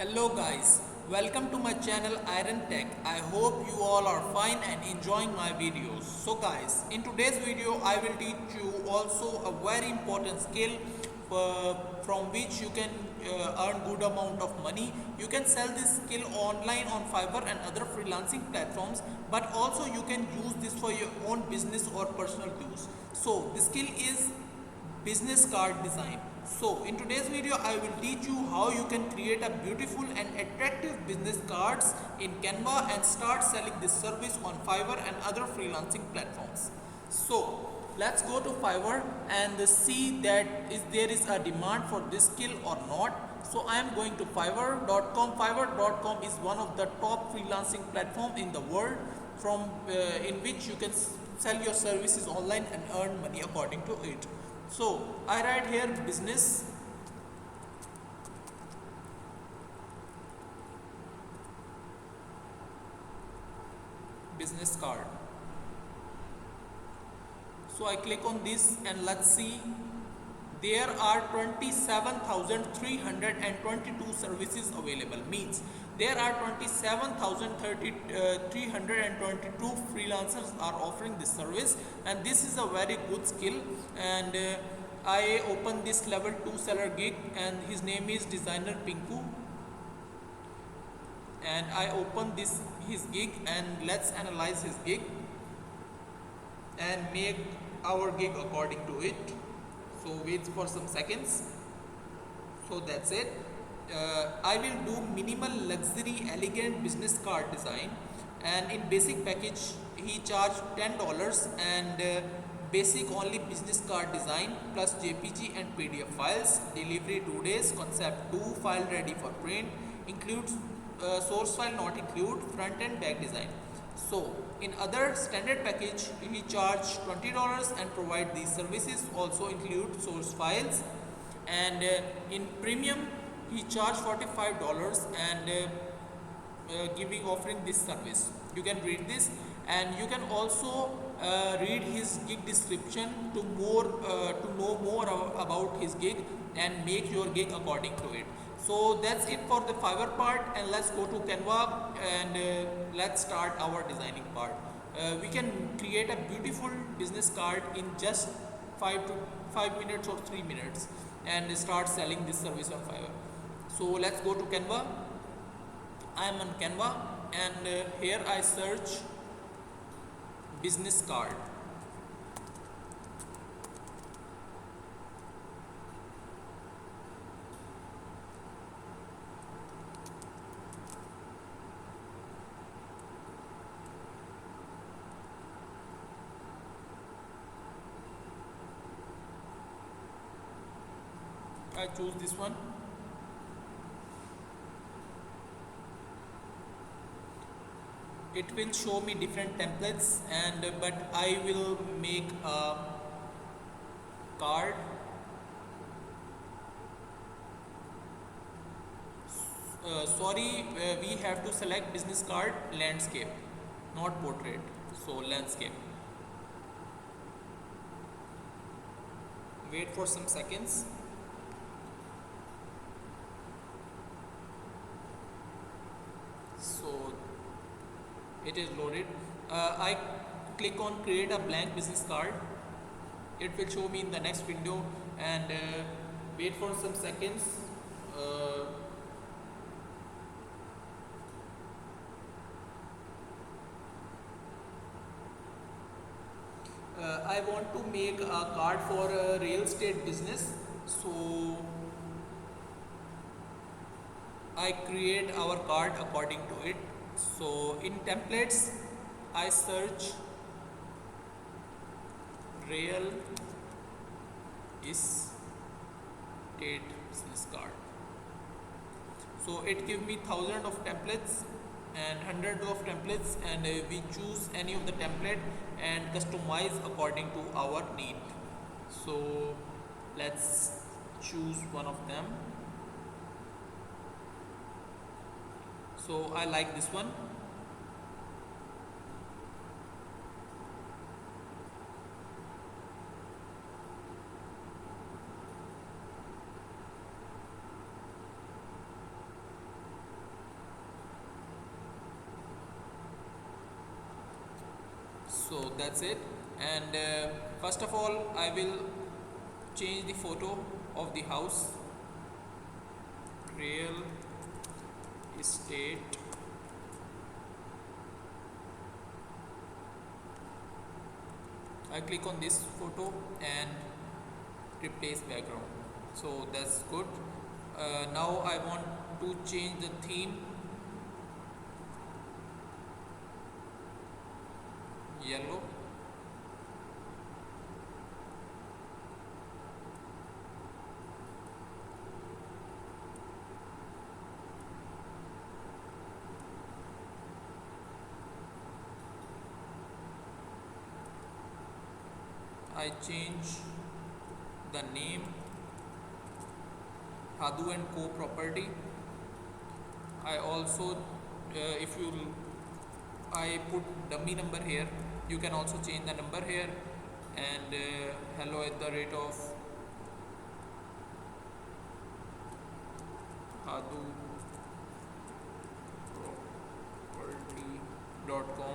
Hello guys, welcome to my channel Iron Tech. I hope you all are fine and enjoying my videos. So guys, in today's video I will teach you also a very important skill from which you can earn good amount of money. You can sell this skill online on Fiverr and other freelancing platforms, but also you can use this for your own business or personal use. So the skill is business card design. So in today's video I will teach you how you can create a beautiful and attractive business cards in Canva and start selling this service on Fiverr and other freelancing platforms. So let's go to Fiverr and see that there is a demand for this skill or not. So I am going to fiverr.com. Fiverr.com is one of the top freelancing platform in the world from in which you can sell your services online and earn money according to it. So I write here business card. So I click on this and let's see, there are 27,322 services available. Means there are 27,322 freelancers are offering this service, and this is a very good skill. And I open this level 2 seller gig and his name is designer Pinku, and I open this his gig and let's analyze his gig and make our gig according to it. So wait for some seconds. So that's it. I will do minimal luxury elegant business card design, and in basic package he charged $10, and basic only business card design plus JPG and PDF files, delivery 2 days, concept 2, file ready for print, includes source file not include, front and back design. So in other standard package he charge $20 and provide these services, also include source files, and in premium he charge $45 and giving offering this service. You can read this and you can also read his gig description to know more about his gig and make your gig according to it. So that's it for the Fiverr part, and let's go to Canva and let's start our designing part. We can create a beautiful business card in just 5 minutes or 3 minutes and start selling this service on Fiverr. So let's go to Canva. I am on Canva and here I search business card. I choose this one. It will show me different templates, and but I will make a card. We have to select business card landscape, not portrait. So landscape. Wait for some seconds. So it is loaded. I click on create a blank business card. It will show me in the next window, and wait for some seconds. I want to make a card for a real estate business, so I create our card according to it. So in templates I search real estate business card. So it gives me thousands of templates and hundreds of templates, and we choose any of the template and customize according to our need. So let's choose one of them. So I like this one. So that's it. And first of all I will change the photo of the house. Real estate I click on this photo and replace background. So that's good. Now I want to change the theme. Yellow. I change the name Hadu and Co property. I also if you I put dummy number here, you can also change the number here. And hello at the rate of Hadu property.com.